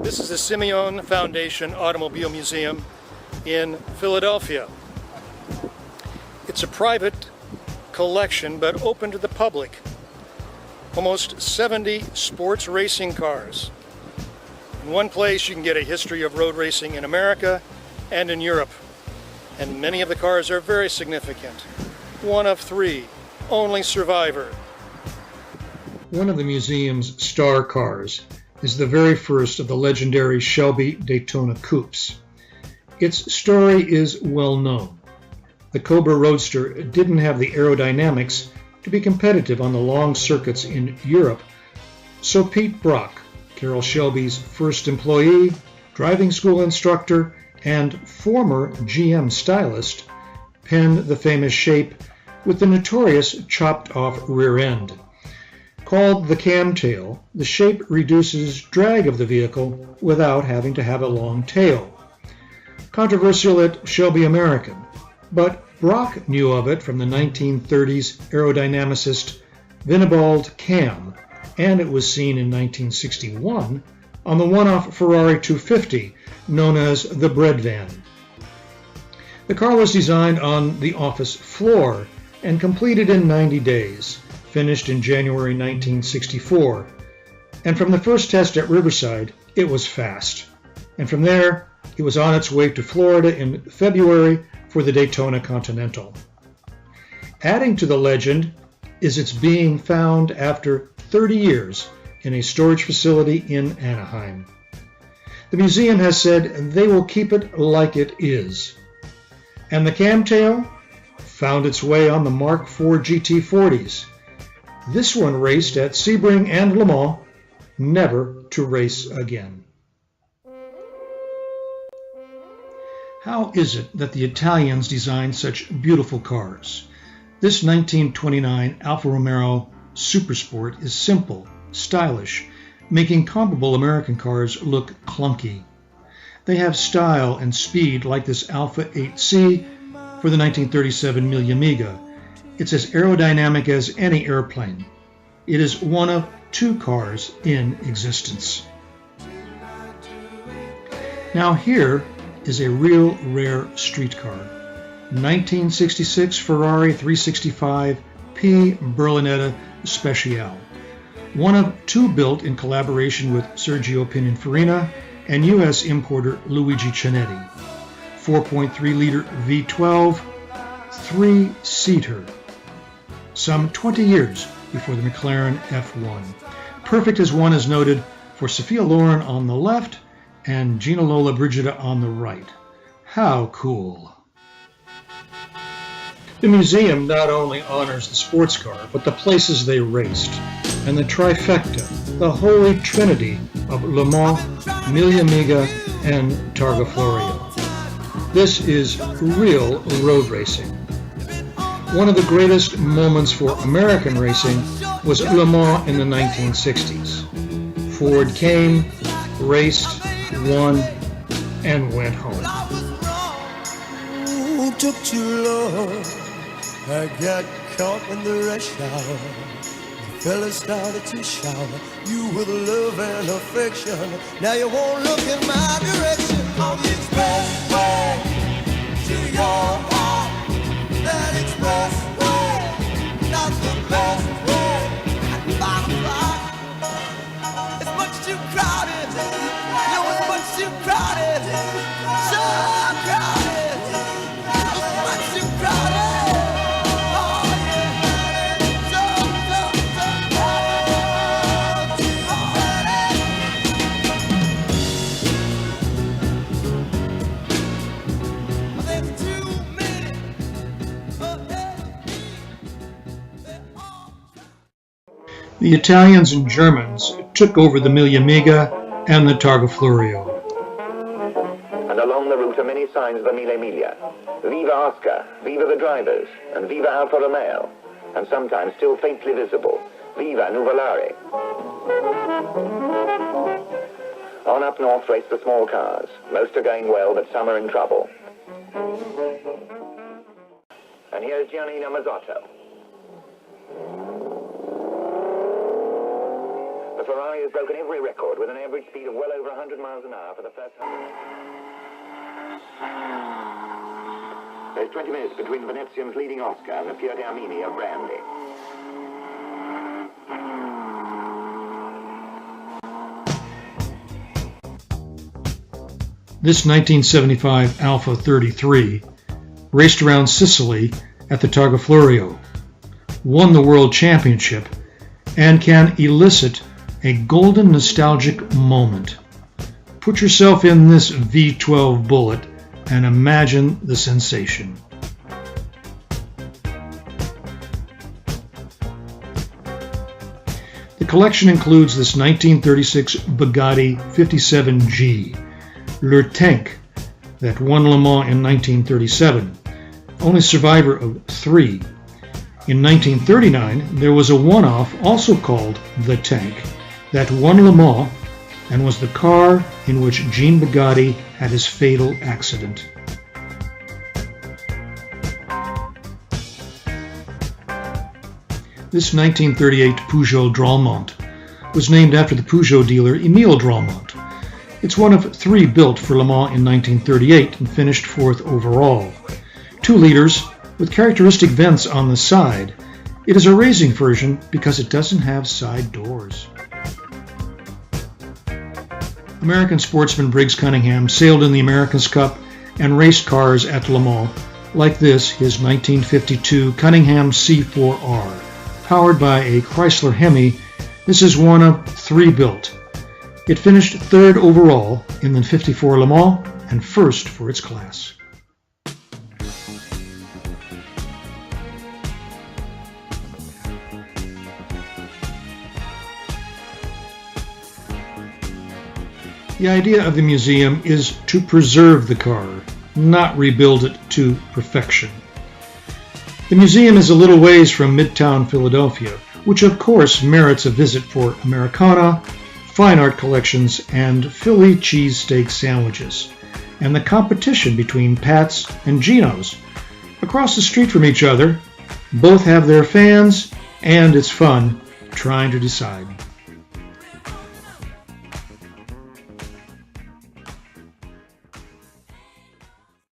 This is the Simeone Foundation Automobile Museum in Philadelphia. It's a private collection but open to the public. Almost 70 sports racing cars. In one place you can get a history of road racing in America and in Europe. And many of the cars are very significant. One of three, only survivor. One of the museum's star cars is the very first of the legendary Shelby Daytona coupes. Its story is well known. The Cobra Roadster didn't have the aerodynamics to be competitive on the long circuits in Europe, so Pete Brock, Carroll Shelby's first employee, driving school instructor, and former GM stylist, penned the famous shape with the notorious chopped-off rear end. Called the camtail, the shape reduces drag of the vehicle without having to have a long tail. Controversial at Shelby American, but Brock knew of it from the 1930s aerodynamicist Vinibald Cam, and it was seen in 1961 on the one-off Ferrari 250 known as the bread van. The car was designed on the office floor and completed in 90 days. Finished in January 1964, and from the first test at Riverside, it was fast. And from there, it was on its way to Florida in February for the Daytona Continental. Adding to the legend is its being found after 30 years in a storage facility in Anaheim. The museum has said they will keep it like it is. And the camtail found its way on the Mark IV GT40s. This one raced at Sebring and Le Mans, never to race again. How is it that the Italians designed such beautiful cars? This 1929 Alfa Romeo Supersport is simple, stylish, making comparable American cars look clunky. They have style and speed like this Alfa 8C for the 1937 Mille Amiga. It's as aerodynamic as any airplane. It is one of two cars in existence. Now here is a real rare street car. 1966 Ferrari 365 P Berlinetta Speciale. One of two built in collaboration with Sergio Pininfarina and U.S. importer Luigi Cianetti. 4.3-liter V12, three-seater. Some 20 years before the McLaren F1. Perfect as one is noted for Sophia Loren on the left and Gina Lola Brigida on the right. How cool. The museum not only honors the sports car, but the places they raced, and the trifecta, the holy trinity of Le Mans, Mille Amiga, and Targa Florio. This is real road racing. One of the greatest moments for American racing was Le Mans in the 1960s. Ford came, raced, won, and went home. Took too long. I got caught in the rush hour. The fella started to shower you with love and affection. Now you won't look in my direction. On the expressway to your heart. That expressway, not the best way. At the bottom line, it's much too crowded. No, it's much too crowded. So crowded. It's much too crowded. Oh yeah, so crowded. Too crowded. There's too many. The Italians and Germans took over the Mille Amiga and the Targa Florio. And along the route are many signs of the Mille Miglia. Viva Oscar, Viva the drivers, and Viva Alfa Romeo, and sometimes still faintly visible, Viva Nuvolare. On up north race the small cars. Most are going well, but some are in trouble. And here's Giannino Mazzotto. The Ferrari has broken every record with an average speed of well over 100 miles an hour for the first 100. There's 20 minutes between Venezium's leading Oscar and the Fiat Armini of Brandy. This 1975 Alfa 33 raced around Sicily at the Targa Florio, won the World Championship, and can elicit a golden nostalgic moment. Put yourself in this V12 Bullet and imagine the sensation. The collection includes this 1936 Bugatti 57G, Le Tank, that won Le Mans in 1937, only survivor of 3. In 1939, there was a one-off also called The Tank that won Le Mans and was the car in which Gene Bugatti had his fatal accident. This 1938 Peugeot Dralmont was named after the Peugeot dealer Emile Dralmont. It's one of 3 built for Le Mans in 1938 and finished 4th overall. 2 liters with characteristic vents on the side. It is a racing version because it doesn't have side doors. American sportsman Briggs Cunningham sailed in the America's Cup and raced cars at Le Mans, like this, his 1952 Cunningham C4R. Powered by a Chrysler Hemi, this is one of 3 built. It finished 3rd overall in the 54 Le Mans and 1st for its class. The idea of the museum is to preserve the car, not rebuild it to perfection. The museum is a little ways from Midtown Philadelphia, which of course merits a visit for Americana, fine art collections, and Philly cheesesteak sandwiches, and the competition between Pat's and Gino's. Across the street from each other, both have their fans, and it's fun trying to decide.